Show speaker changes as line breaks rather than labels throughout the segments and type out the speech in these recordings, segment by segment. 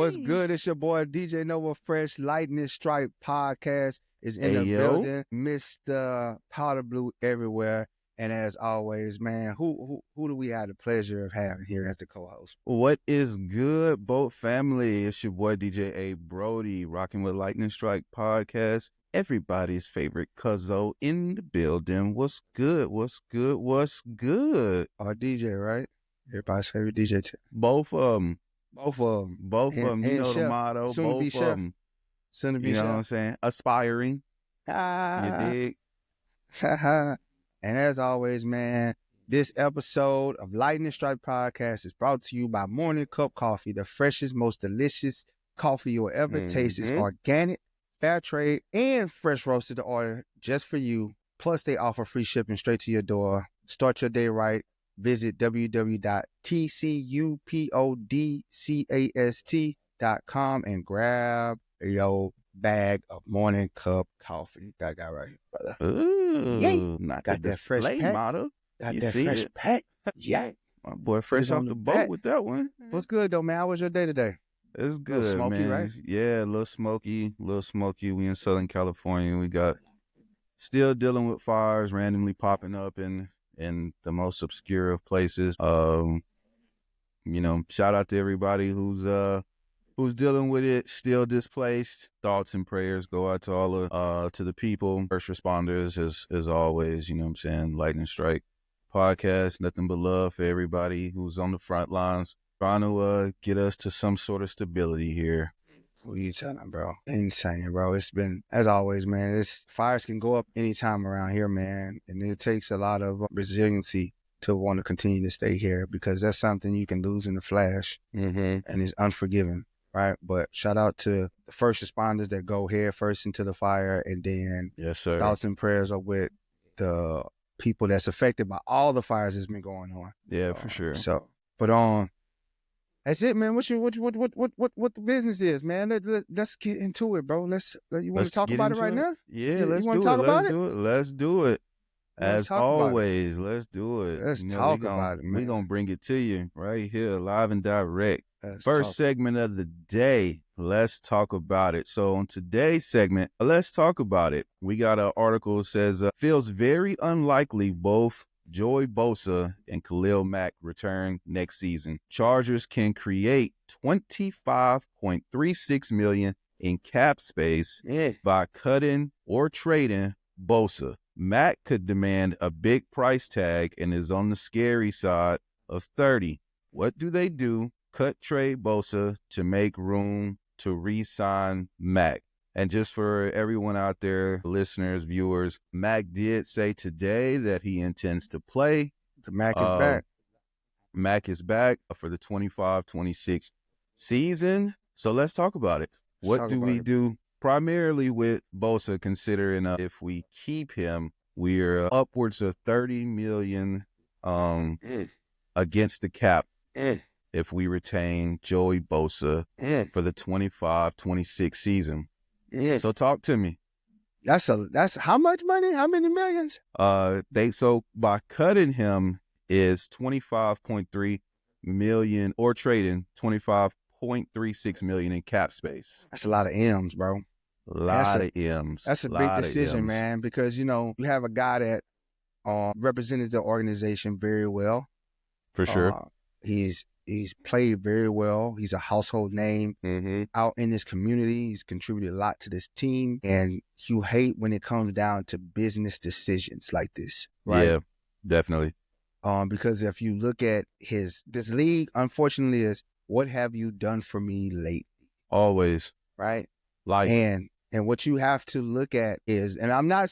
What's good? It's your boy DJ Nova Fresh. Lightning Strike podcast is in
Hey,
the
yo.
building. Mr. Powder Blue everywhere. And as always, man, who do we have the pleasure of having here as the co-host?
What is good, boat family? It's your boy DJ A Brodie, rocking with Lightning Strike podcast. Everybody's favorite cuzzo in the building. What's good? What's good? What's good?
Our DJ, right? Everybody's favorite DJ too.
Both of them.
Both of them.
Both of them. You know the
chef.
motto.
Soon to be
Both of
chef.
them.
Soon to be
You know
chef.
what I'm saying? Aspiring. You dig?
And as always, man, this episode of Lightning Strike Podcast is brought to you by Morning Cup Coffee, the freshest, most delicious coffee you'll ever taste. It's organic, fair trade, and fresh roasted to order just for you. Plus, they offer free shipping straight to your door. Start your day right. Visit www.tcupodcast.com and grab your bag of Morning Cup Coffee. That guy right here, brother.
Ooh,
Yay.
not
Got
the
that fresh
display
pack.
model.
Got
You
that
see
fresh
it?
pack. Yeah.
My boy fresh
on
off
the
the boat
back.
with that one.
What's good, though, man? How was your day today?
It's good,
smoky,
man.
right?
Yeah, a little smoky. We in Southern California. We got still dealing with fires randomly popping up in the most obscure of places. Shout out to everybody who's dealing with it, still displaced. Thoughts and prayers go out to all to the people, first responders, as always. You know what I'm saying? Lightning Strike podcast, nothing but love for everybody who's on the front lines, trying to get us to some sort of stability here.
What are you telling, bro? Insane, bro. It's been, as always, man, fires can go up anytime around here, man. And it takes a lot of resiliency to want to continue to stay here because that's something you can lose in a flash and it's unforgiving, right? But shout out to the first responders that go head first into the fire, and then
Yes, sir.
thoughts and prayers are with the people that's affected by all the fires that's been going on.
Yeah, for sure.
So, but that's it, man. What the business is, man? Let's get into it, bro. You want to talk about it right now?
Yeah,
You
let's
wanna
do
talk
it.
about
Let's
it?
do it. Let's do it.
Let's
As
talk about it.
always, let's do it.
Let's
You know,
talk about it, man.
We're going to bring it to you right here, live and direct.
Let's
First
talk.
segment of the day, let's talk about it. So on today's segment, let's talk about it. We got an article that says, feels very unlikely both Joey Bosa and Khalil Mack return next season. Chargers can create $25.36 million in cap space by cutting or trading Bosa. Mack could demand a big price tag and is on the scary side of 30. What do they do? Cut trade Bosa to make room to re-sign Mack. And just for everyone out there, listeners, viewers, Mack did say today that he intends to play.
The Mack is back.
Mack is back for the 25-26 season. So let's talk about it. What do we do primarily with Bosa, considering if we keep him, we're upwards of $30 million against the cap if we retain Joey Bosa for the 25-26 season. So talk to me.
That's how much money? How many millions?
So by cutting him is $25.3 million, or trading $25.36 million in cap space.
That's a lot of M's, bro.
A lot of M's.
That's a big decision, man, because, you have a guy that represented the organization very well.
For sure.
He's played very well. He's a household name out in this community. He's contributed a lot to this team. And you hate when it comes down to business decisions like this, right?
Yeah, definitely.
Because if you look at this league, unfortunately, is what have you done for me lately?
Always.
Right?
Life.
And what you have to look at is, and I'm not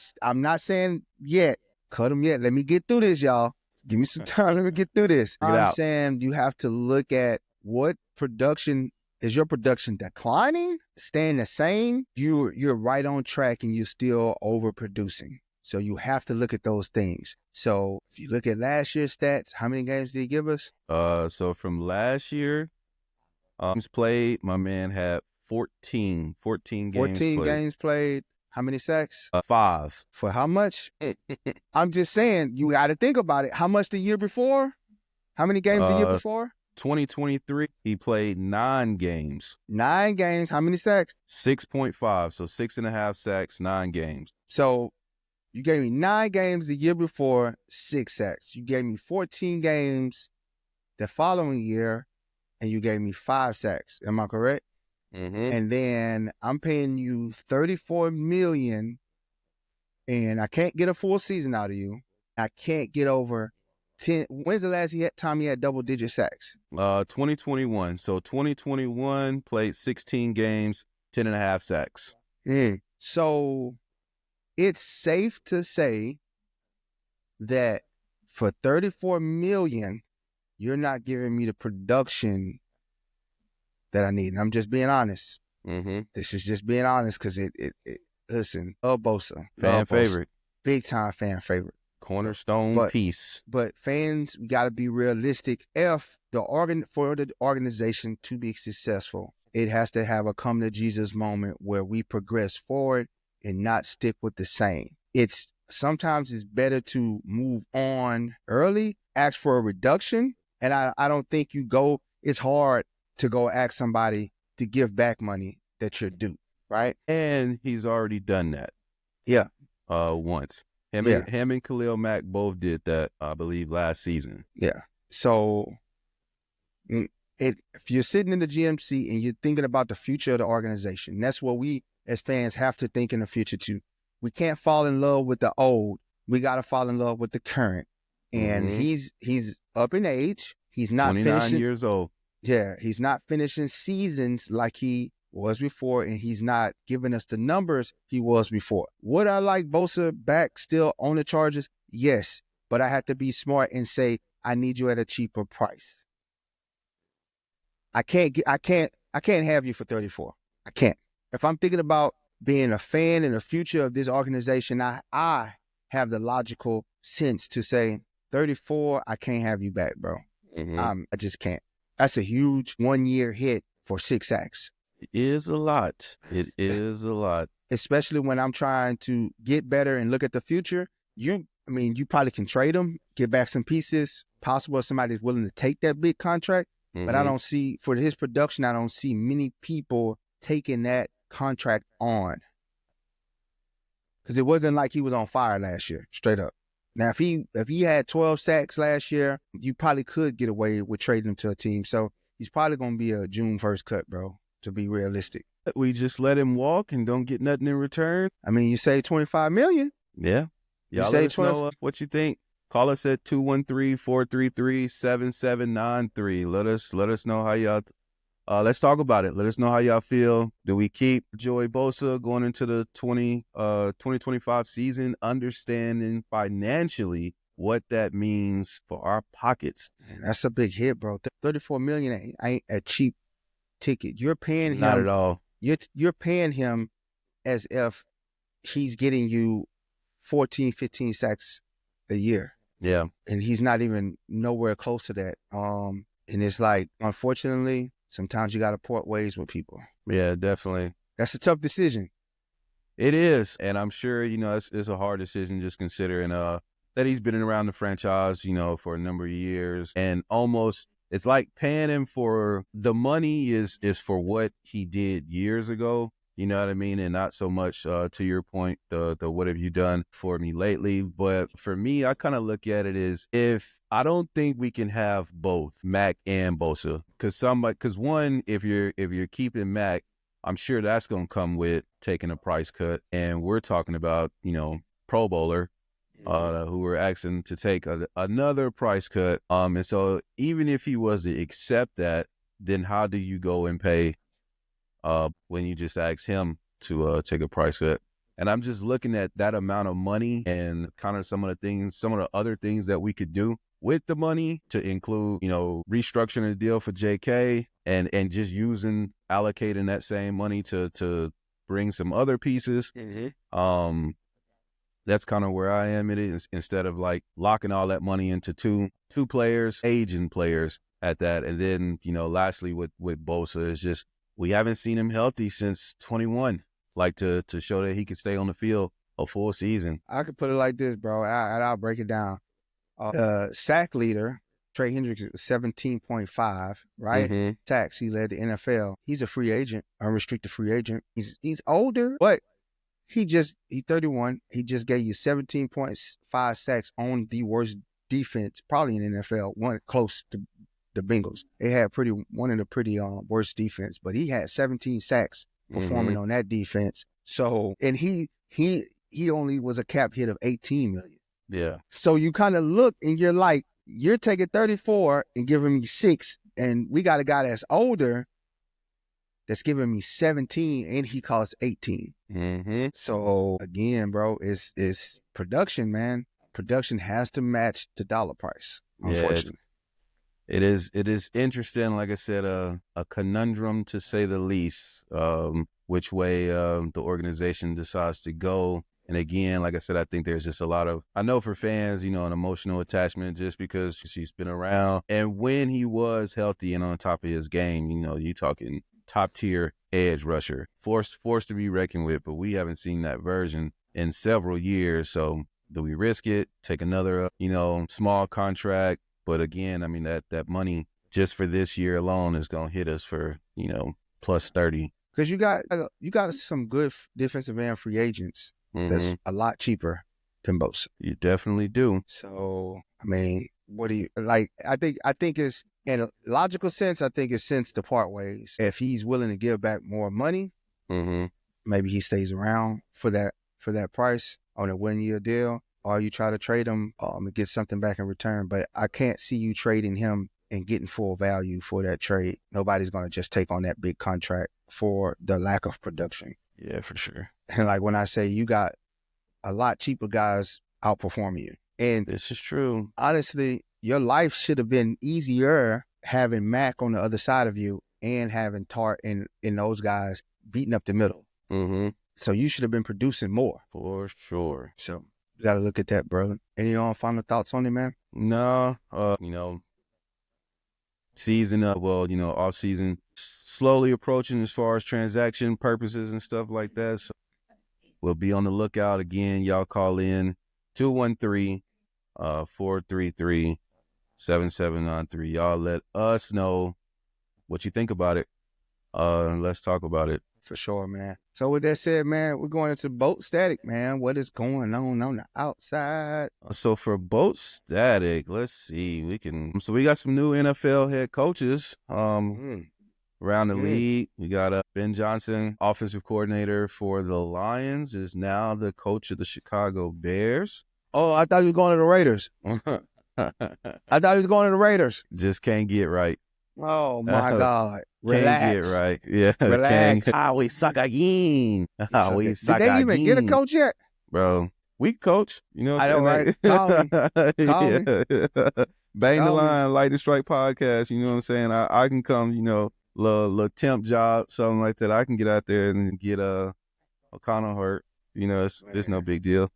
saying yet, cut him yet. Let me get through this, y'all. Give me some time. Let me get through this. I'm saying you have to look at what production, is your production declining, staying the same? You're right on track and you're still overproducing. So you have to look at those things. So if you look at last year's stats, how many games did he give us?
So from last year, played, my man had 14 games
played. How many sacks?
5.
For how much? I'm just saying, you got to think about it. How much the year before? How many games the year before?
2023, he played 9 games.
9 games. How many sacks?
6.5. So 6.5 sacks, 9 games.
So you gave me 9 games the year before, 6 sacks. You gave me 14 games the following year, and you gave me 5 sacks. Am I correct?
Mm-hmm.
And then I'm paying you $34 million, and I can't get a full season out of you. I can't get over 10. When's the last time he had double-digit sacks?
2021. So 2021 played 16 games, 10.5 sacks.
So it's safe to say that for $34 million, you're not giving me the production that I need. And I'm just being honest.
Mm-hmm.
This is just being honest because listen, Bosa.
Fan favorite.
Big time fan favorite.
Cornerstone piece.
But fans, we got to be realistic. For the organization to be successful, it has to have a come to Jesus moment where we progress forward and not stick with the same. Sometimes it's better to move on early, ask for a reduction. And I don't think it's hard to go ask somebody to give back money that you're due, right?
And he's already done that.
Yeah.
Once. Him and Khalil Mack both did that, I believe, last season.
Yeah. So if you're sitting in the GMC and you're thinking about the future of the organization, that's what we as fans have to think in the future too. We can't fall in love with the old. We got to fall in love with the current. And he's up in age. He's not
29 years old.
Yeah, he's not finishing seasons like he was before, and he's not giving us the numbers he was before. Would I like Bosa back still on the Chargers? Yes, but I have to be smart and say I need you at a cheaper price. I can't have you for 34. I can't. If I'm thinking about being a fan in the future of this organization, I have the logical sense to say 34. I can't have you back, bro. I just can't. That's a huge 1-year hit for 6 sacks.
It is a lot. It is a lot.
Especially when I'm trying to get better and look at the future. You probably can trade him, get back some pieces. Possible if somebody's willing to take that big contract. But I don't see, for his production, I don't see many people taking that contract on. Because it wasn't like he was on fire last year, straight up. Now, if he had 12 sacks last year, you probably could get away with trading him to a team. So he's probably going to be a June 1st cut, bro, to be realistic.
We just let him walk and don't get nothing in return.
I mean, you say $25 million.
Yeah. Y'all let us know what you think. Call us at 213-433-7793. Let us know how y'all let's talk about it. Let us know how y'all feel. Do we keep Joey Bosa going into the 2025 season, understanding financially what that means for our pockets?
Man, that's a big hit, bro. $34 million ain't a cheap ticket. You're paying him.
Not at all.
You're paying him as if he's getting you 14, 15 sacks a year.
Yeah.
And he's not even nowhere close to that. And it's like, unfortunately, sometimes you got to part ways with people.
Yeah, definitely.
That's a tough decision.
It is. And I'm sure, it's a hard decision just considering that he's been around the franchise, for a number of years. And almost, it's like paying him for the money is for what he did years ago. You know what I mean? And not so much, to your point, the what have you done for me lately? But for me, I kind of look at it as if I don't think we can have both Mack and Bosa. Because one, if you're keeping Mack, I'm sure that's going to come with taking a price cut. And we're talking about, Pro Bowler, who we're asking to take another price cut. And so even if he was to accept that, then how do you go and pay when you just ask him to take a price cut? And I'm just looking at that amount of money and kind of some of the other things that we could do with the money to include, restructuring the deal for JK and just allocating that same money to bring some other pieces. That's kind of where I am in it, instead of like locking all that money into two players, aging players at that. And then, lastly with Bosa is just, we haven't seen him healthy since 21, like to show that he could stay on the field a full season.
I could put it like this, bro, and I'll break it down. Sack leader Trey Hendricks is 17.5, right?
Mm-hmm.
Sacks. He led the NFL. He's a free agent, unrestricted free agent. He's older, but he's 31. He just gave you 17.5 sacks on the worst defense, probably in the NFL, one close to the Bengals. They had one of the pretty worst defense, but he had 17 sacks performing on that defense. So, and he only was a cap hit of 18 million.
Yeah.
So you kind of look and you're like, you're taking 34 and giving me 6, and we got a guy that's older that's giving me 17 and he costs 18.
Mm-hmm.
So again, bro, it's production, man. Production has to match the dollar price, unfortunately.
It is interesting, like I said, a conundrum to say the least, which way the organization decides to go. And again, like I said, I think there's just a lot of, I know for fans, an emotional attachment just because he's been around. And when he was healthy and on top of his game, you talking top tier edge rusher, forced to be reckoned with, but we haven't seen that version in several years. So do we risk it? Take another, small contract? But again, I mean, that money just for this year alone is going to hit us for, plus 30.
Because you got some good defensive end free agents that's a lot cheaper than Bosa.
You definitely do.
So, I mean, what do you like? I think it's, in a logical sense, I think it's sense to part ways. If he's willing to give back more money, maybe he stays around for that price on a 1-year deal, or you try to trade him and get something back in return. But I can't see you trading him and getting full value for that trade. Nobody's going to just take on that big contract for the lack of production.
Yeah, for sure.
And like when I say you got a lot cheaper guys outperforming you. And
this is true.
Honestly, your life should have been easier having Mack on the other side of you and having Tart and those guys beating up the middle.
Mm-hmm.
So you should have been producing more.
For sure.
So you got to look at that, brother. Any final thoughts on it, man?
No, season up, off season slowly approaching as far as transaction purposes and stuff like that. So we'll be on the lookout again. Y'all call in 213-433-7793. Y'all let us know what you think about it. Let's talk about it.
For sure, man. So with that said, man, we're going into boat static, man. What is going on the outside?
So for boat static, let's see. We got some new NFL head coaches around the league. We got Ben Johnson, offensive coordinator for the Lions, is now the coach of the Chicago Bears.
Oh, I thought he was going to the Raiders. I thought he was going to the Raiders.
Just can't get right.
Oh, my God. Relax.
Can't get right. Yeah.
Relax.
We suck again.
Did they even get a coach yet?
Bro, we coach. You know what
I'm saying? Call me. Call me.
Bang the line, Lightning Strike podcast. You know what I'm saying? I can come, little temp job, something like that. I can get out there and get O'Connell hurt. It's no big deal.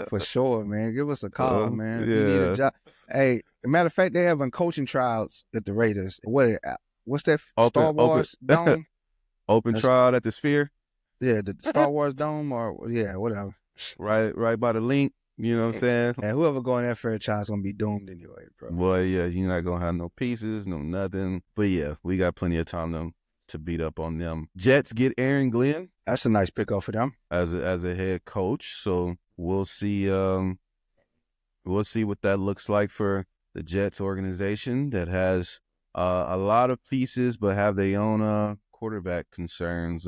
For sure, man. Give us a call, man. If
yeah.
you need a job. Hey, as a matter of fact, they having coaching trials at the Raiders. What's that? Star Wars Dome?
Open trial at the Sphere?
Yeah, the Star Wars Dome or, whatever.
Right by the link. You know what I'm saying?
And whoever go in that franchise going to be doomed anyway, bro.
Boy, yeah, you're not going to have no pieces, no nothing. But yeah, we got plenty of time to beat up on them. Jets get Aaron Glenn.
That's a nice pickup for them.
As a head coach. So we'll see what that looks like for the Jets organization that has a lot of pieces, but have their own quarterback concerns.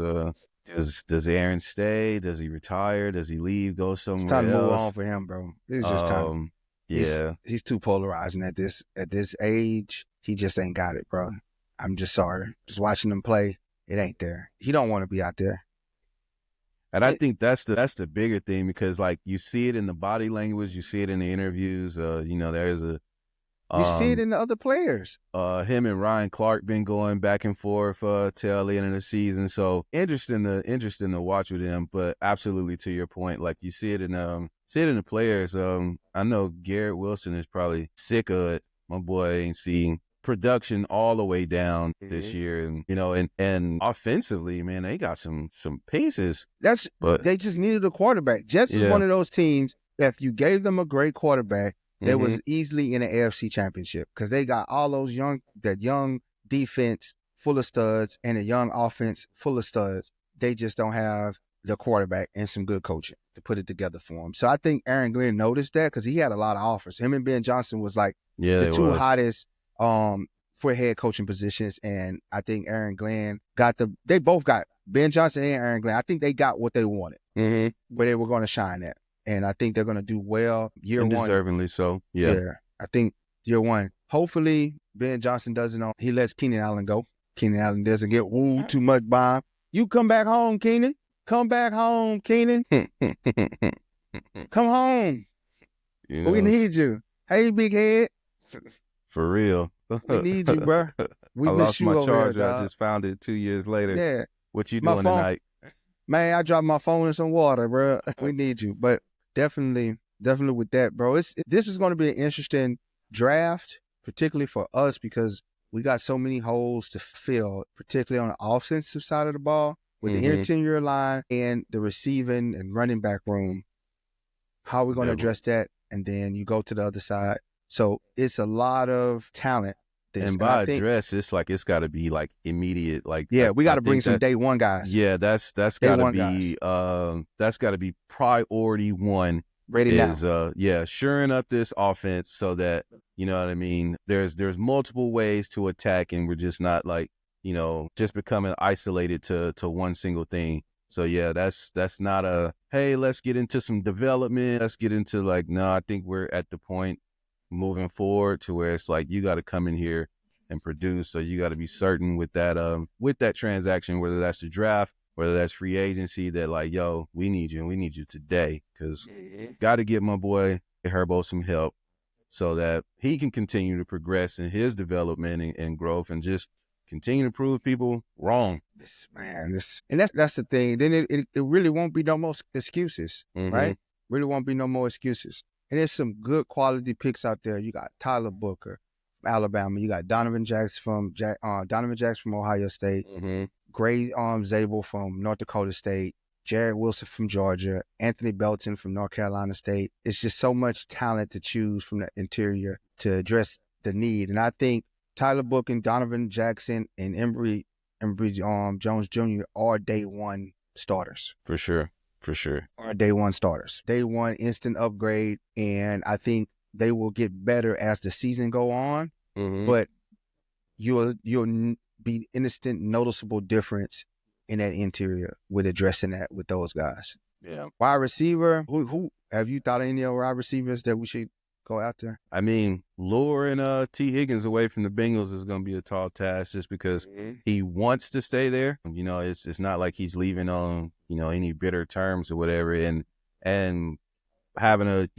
Does Aaron stay? Does he retire? Does he leave? Go somewhere
It's time to move
else?
on for him, bro. It's just time.
Yeah,
he's too polarizing at this age. He just ain't got it, bro. I'm just sorry. Just watching him play, it ain't there. He don't want to be out there.
And I think that's the bigger thing, because like you see it in the body language, you see it in the interviews. There's a
you see it in the other players.
Him and Ryan Clark been going back and forth till the end of the season. So interesting to watch with him. But absolutely to your point, like you see it in the players. I know Garrett Wilson is probably sick of it. My boy ain't seen production all the way down this year, and offensively, man, they got some pieces.
They just needed a quarterback. Jets is one of those teams that if you gave them a great quarterback, they was easily in the AFC Championship because they got all those young defense full of studs and a young offense full of studs. They just don't have the quarterback and some good coaching to put it together for him. So I think Aaron Glenn noticed that because he had a lot of offers. Him and Ben Johnson was like the two hottest for head coaching positions, and I think Aaron Glenn they both got Ben Johnson and Aaron Glenn. I think they got what they wanted, where they were going to shine at. And I think they're going to do well year one.
Deservingly so, yeah.
I think year one. Hopefully, Ben Johnson he lets Keenan Allen go. Keenan Allen doesn't get wooed too much by him. You come back home, Keenan. Come back home, Keenan. Come home. We need you. Hey, big head.
For real.
We need you, bro. We
I
miss
lost
you
my
over
charger.
here,
I just found it 2 years later.
Yeah.
What you doing tonight?
Man, I dropped my phone in some water, bro. We need you. But definitely with that, bro. This is going to be an interesting draft, particularly for us because we got so many holes to fill, particularly on the offensive side of the ball with the interior line and the receiving and running back room. How are we going to address that? And then you go to the other side. So it's a lot of talent.
And by address, it's like it's got to be like immediate. Like
we got to bring some day one guys.
Yeah, that's got to be priority one.
Ready now.
Shoring up this offense so that, you know what I mean, there's multiple ways to attack, and we're just not like, you know, just becoming isolated to one single thing. So yeah, that's not hey, let's get into some development. Let's get into like, no, I think we're at the point moving forward to where it's like you got to come in here and produce. So you got to be certain with that transaction, whether that's the draft, whether that's free agency, that like, yo, we need you today, because got to give my boy Herbo some help so that he can continue to progress in his development and growth and just continue to prove people wrong.
And that's the thing. Then it really won't be no more excuses, right? Really won't be no more excuses. And there's some good quality picks out there. You got Tyler Booker from Alabama. You got Donovan Jackson from Ohio State. Gray Zabel from North Dakota State. Jared Wilson from Georgia. Anthony Belton from North Carolina State. It's just so much talent to choose from the interior to address the need. And I think Tyler Booker and Donovan Jackson and Embry Jones Jr. are day one starters.
For sure.
Are day one starters. Day one instant upgrade, and I think they will get better as the season go on. But you'll be instant noticeable difference in that interior with addressing that with those guys.
Yeah.
Wide receiver, who have you thought of any wide receivers that we should go after?
I mean, luring T. Higgins away from the Bengals is going to be a tall task just because he wants to stay there. You know, it's not like he's leaving on, you know, any bitter terms or whatever. And having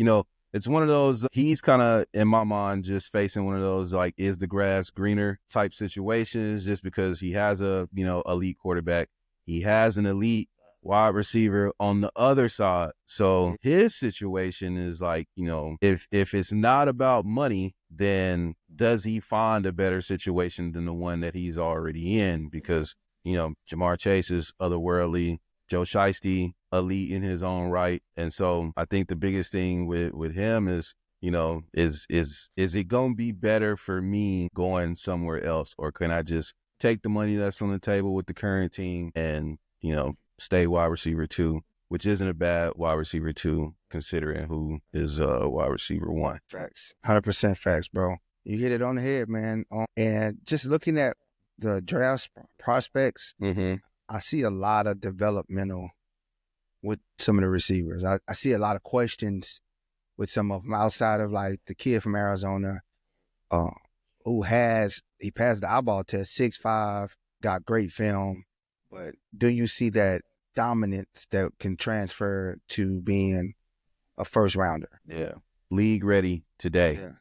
it's one of those, he's kind of, in my mind, just facing one of those, like, is the grass greener type situations just because he has a, you know, elite quarterback. He has an elite wide receiver on the other side. So his situation is like, you know, if it's not about money, then does he find a better situation than the one that he's already in? Because, you know, Jamar Chase is otherworldly. Joe Shiesty, elite in his own right. And so I think the biggest thing with him is, you know, is it going to be better for me going somewhere else? Or can I just take the money that's on the table with the current team and, you know, stay wide receiver 2, which isn't a bad wide receiver 2 considering who is wide receiver 1.
Facts. 100% facts, bro. You hit it on the head, man. And just looking at the draft prospects, I see a lot of developmental with some of the receivers. I see a lot of questions with some of them outside of like the kid from Arizona who passed the eyeball test, 6'5", got great film. But do you see that dominance that can transfer to being a first rounder?
Yeah. League ready today.
Yeah.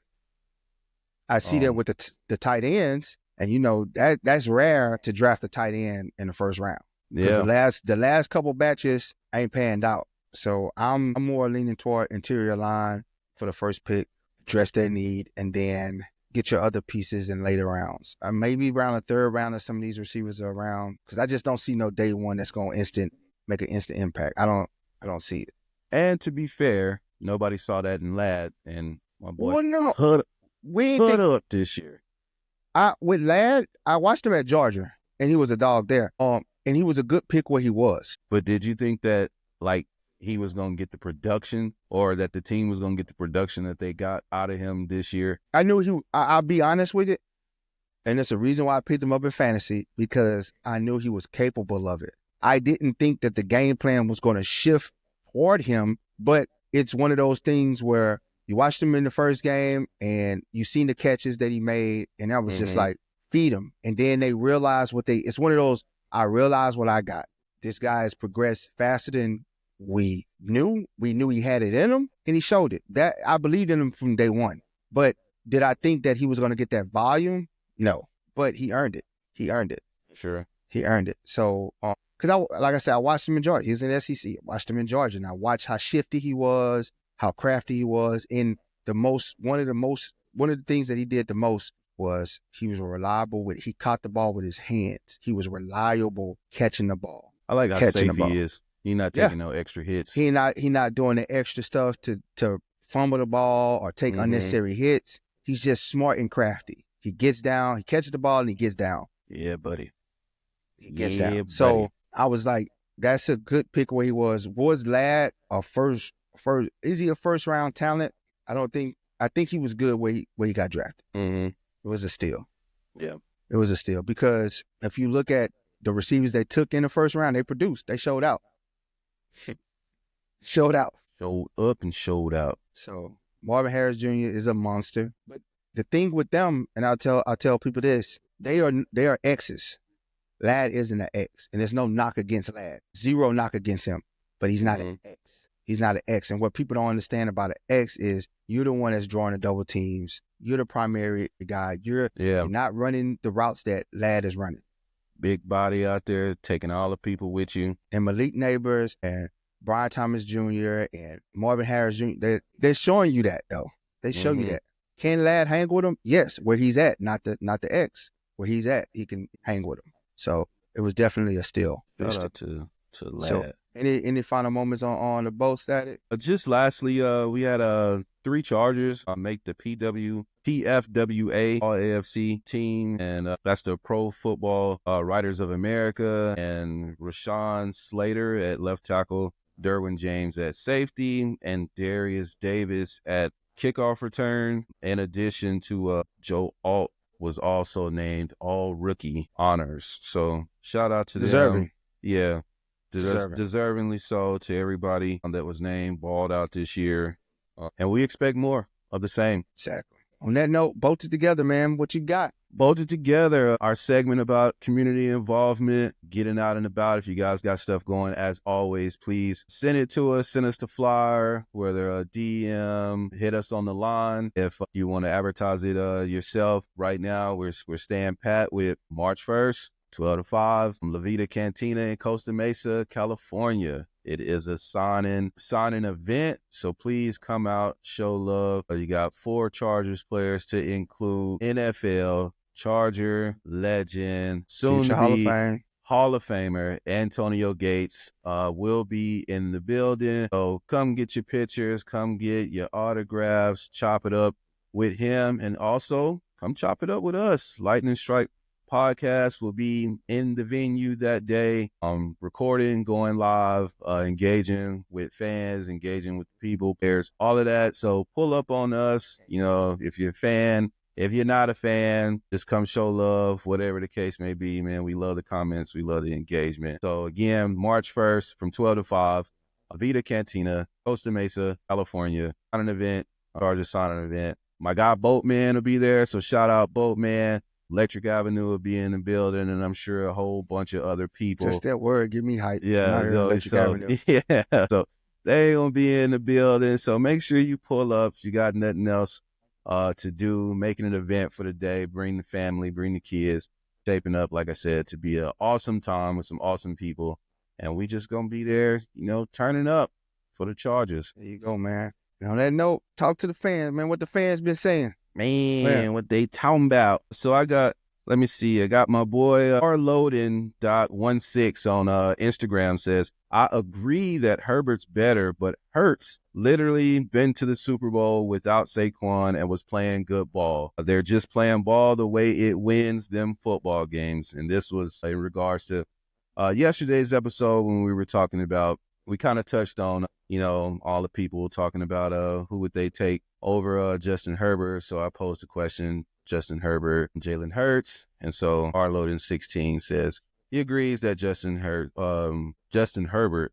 I see that with the tight ends. And, you know, that's rare to draft a tight end in the first round.
Yeah.
The last couple batches ain't panned out. So I'm more leaning toward interior line for the first pick, address that need, and then get your other pieces in later rounds. Maybe around the third round if some of these receivers are around, because I just don't see no day one that's going to make an instant impact. I don't see it.
And to be fair, nobody saw that in Ladd, and My boy,
Well, no, we
cut up this year.
With Ladd, I watched him at Georgia, and he was a dog there. And he was a good pick where he was.
But did you think that like he was going to get the production, or that the team was going to get the production that they got out of him this year?
I knew I'll be honest with it, and it's a reason why I picked him up in fantasy, because I knew he was capable of it. I didn't think that the game plan was going to shift toward him, but it's one of those things where you watched him in the first game and you seen the catches that he made, and that was just like, feed him. And then they realized it's one of those, I realized what I got. This guy has progressed faster than we knew. We knew he had it in him, and he showed it. That I believed in him from day one. But did I think that he was going to get that volume? No. But he earned it. He earned it.
Sure.
He earned it. So, because like I said, I watched him in Georgia. He was in the SEC. I watched him in Georgia, and I watched how shifty he was, how crafty he was. And one of the things that he did the most was he was reliable he caught the ball with his hands. He was reliable catching the ball.
I like how safe he is. He's not taking no extra hits.
He not doing the extra stuff to fumble the ball or take unnecessary hits. He's just smart and crafty. He gets down, he catches the ball, and he gets down.
Yeah, buddy.
He gets down. So I was like, that's a good pick where he was. Was Ladd a first? Is he a first round talent? I think he was good where he got drafted. It was a steal.
Yeah.
It was a steal, because if you look at the receivers they took in the first round, they produced. They showed out. Showed out.
Showed up and showed out.
So Marvin Harris Jr. is a monster. But the thing with them, and I'll tell people this, they are X's. Ladd isn't an X. And there's no knock against Ladd. Zero knock against him. But he's not an X. He's not an X. And what people don't understand about an X is you're the one that's drawing the double teams. You're the primary guy. You're not running the routes that Ladd is running.
Big body out there, taking all the people with you.
And Malik Neighbors and Brian Thomas Jr. and Marvin Harris Jr., they're showing you that, though. They show you that. Can Ladd hang with him? Yes, where he's at, not the X. Where he's at, he can hang with him. So it was definitely a steal.
Shout out to Ladd.
So, any final moments on the both side?
Just lastly, we had 3 Chargers make the PFWA All-AFC team, and that's the Pro Football Writers of America, and Rashawn Slater at left tackle, Derwin James at safety, and Darius Davis at kickoff return, in addition to Joe Alt was also named All-Rookie Honors. So shout out to them. Yeah. Deservingly so to everybody that was named, balled out this year. And we expect more of the same.
Exactly. On that note, bolted together, man. What you got?
Bolted together, our segment about community involvement, getting out and about. If you guys got stuff going, as always, please send it to us. Send us the flyer, whether a DM, hit us on the line. If you want to advertise it yourself, right now we're staying pat with March 1st. 12 to 5, La Vida Cantina in Costa Mesa, California. It is a signing event, so please come out, show love. You got 4 Chargers players to include NFL, Charger, legend, soon to be Hall of Famer, Antonio Gates will be in the building. So come get your pictures, come get your autographs, chop it up with him, and also come chop it up with us. Lightning Strike Podcast will be in the venue that day, recording, going live, engaging with fans, engaging with people, players, all of that. So pull up on us, if you're a fan. If you're not a fan, just come show love, whatever the case may be, man. We love the comments. We love the engagement. So again, March 1st from 12 to 5, Avita Cantina, Costa Mesa, California, signing event, Chargers signing event. My guy Boatman will be there, so shout out Boatman. Electric Avenue will be in the building, and I'm sure a whole bunch of other people.
Just that word, give me hype.
Yeah, so they gonna be in the building. So make sure you pull up. If you got nothing else to do, making an event for the day. Bring the family, bring the kids. Shaping up, like I said, to be an awesome time with some awesome people, and we just gonna be there, turning up for the Chargers.
There you go, man. And on that note, talk to the fans, man. What the fans been saying?
Man, what they talking about. So I got Let me see. I got my boy rloading.16 on Instagram says, I agree that Herbert's better, but Hurts literally been to the Super Bowl without Saquon and was playing good ball. They're just playing ball the way it wins them football games. And this was in regards to yesterday's episode when we were talking about, we kind of touched on, all the people talking about who would they take over Justin Herbert. So I posed the question, Justin Herbert, Jalen Hurts. And so rloading16 says he agrees that Justin Herbert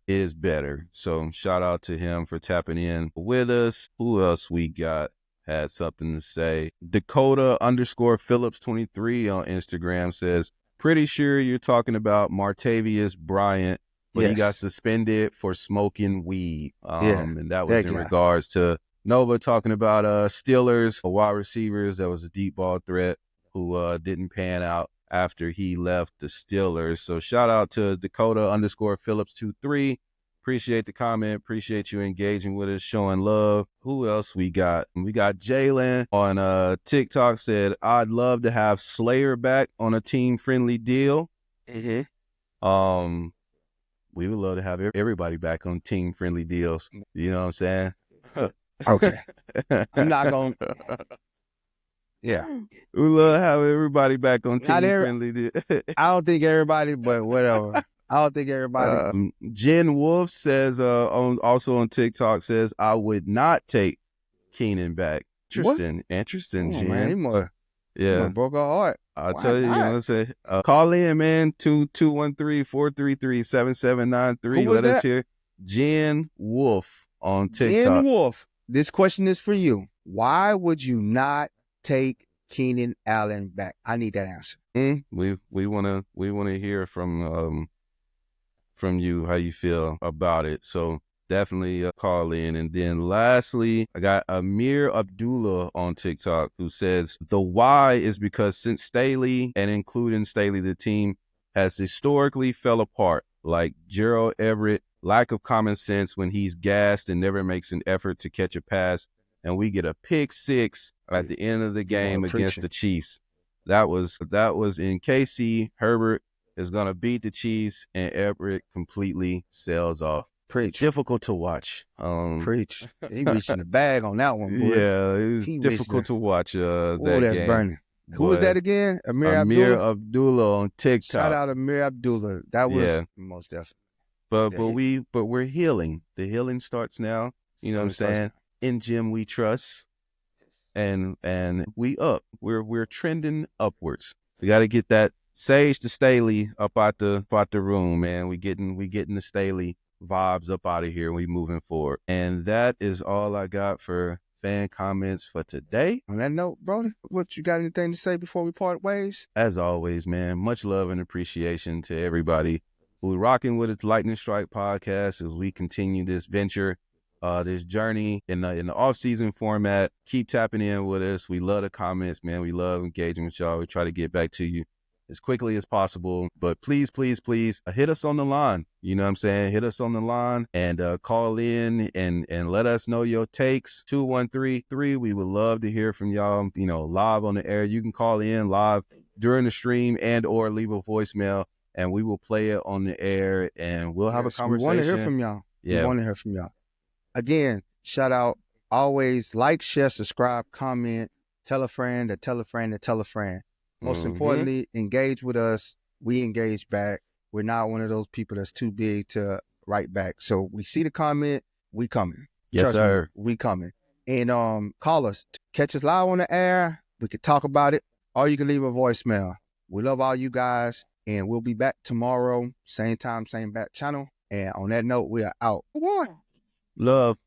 is better. So shout out to him for tapping in with us. Who else we got had something to say? Dakota_Phillips23 on Instagram says, pretty sure you're talking about Martavius Bryant, but he got suspended for smoking weed. And that was in regards to Nova talking about Steelers, wide receivers. That was a deep ball threat who didn't pan out after he left the Steelers. So shout out to Dakota_Phillips23. Appreciate the comment. Appreciate you engaging with us, showing love. Who else we got? We got Jalen on TikTok said, I'd love to have Slayer back on a team-friendly deal.
Mm-hmm.
We would love to have everybody back on team-friendly deals. You know what I'm saying?
Okay. I'm not going to. Yeah.
We love to have everybody back on team-friendly deals.
I don't think everybody, but whatever. I don't think everybody.
Jen Wolf says, also on TikTok says, I would not take Keenan back. Interesting, Jen.
Man, he must broke our heart.
I'll tell you, let's say, call in, man, 213-433-7793. Let us hear. Jen Wolf on TikTok.
Jen Wolf, this question is for you. Why would you not take Keenan Allen back? I need that answer.
We wanna hear from you how you feel about it. So definitely call in. And then lastly, I got Amir Abdullah on TikTok who says the why is because since Staley, and including Staley, the team has historically fell apart. Like Gerald Everett, lack of common sense when he's gassed and never makes an effort to catch a pass. And we get a pick six at the end of the game against the Chiefs. That was in KC. Herbert is going to beat the Chiefs, and Everett completely sails off.
Preach.
Difficult to watch.
Preach. He reached in the bag on that one, boy.
Yeah, it was difficult to watch that
that's
game.
Burning. Who was that again? Amir
Abdullah on TikTok.
Shout out Amir Abdullah. That was most definitely.
But we're healing. The healing starts now. You know what I'm saying? In Jim we trust. And we up. We're trending upwards. We got to get that Sage to Staley up out the room, man. We getting the Staley vibes up out of here. We moving forward. And that is all I got for fan comments for today.
On that note, Brodie, what you got anything to say before we part ways?
As always, man, much love and appreciation to everybody who's rocking with the Lightning Strike podcast as we continue this venture, this journey in the off-season format. Keep tapping in with us. We love the comments, man. We love engaging with y'all. We try to get back to you as quickly as possible. But please, please, please hit us on the line. You know what I'm saying? Hit us on the line and call in and let us know your takes. 2133. We would love to hear from y'all, live on the air. You can call in live during the stream and or leave a voicemail, and we will play it on the air, and we'll have a conversation.
We want to hear from y'all.
Yeah.
We want to hear from y'all. Again, shout out. Always like, share, subscribe, comment, tell a friend, to tell a friend, to tell a friend. Most importantly, engage with us. We engage back. We're not one of those people that's too big to write back. So we see the comment, we coming.
Yes,
Trust
sir.
Me, we coming. And call us. Catch us live on the air. We could talk about it. Or you can leave a voicemail. We love all you guys. And we'll be back tomorrow. Same time, same bat channel. And on that note, we are out.
Love.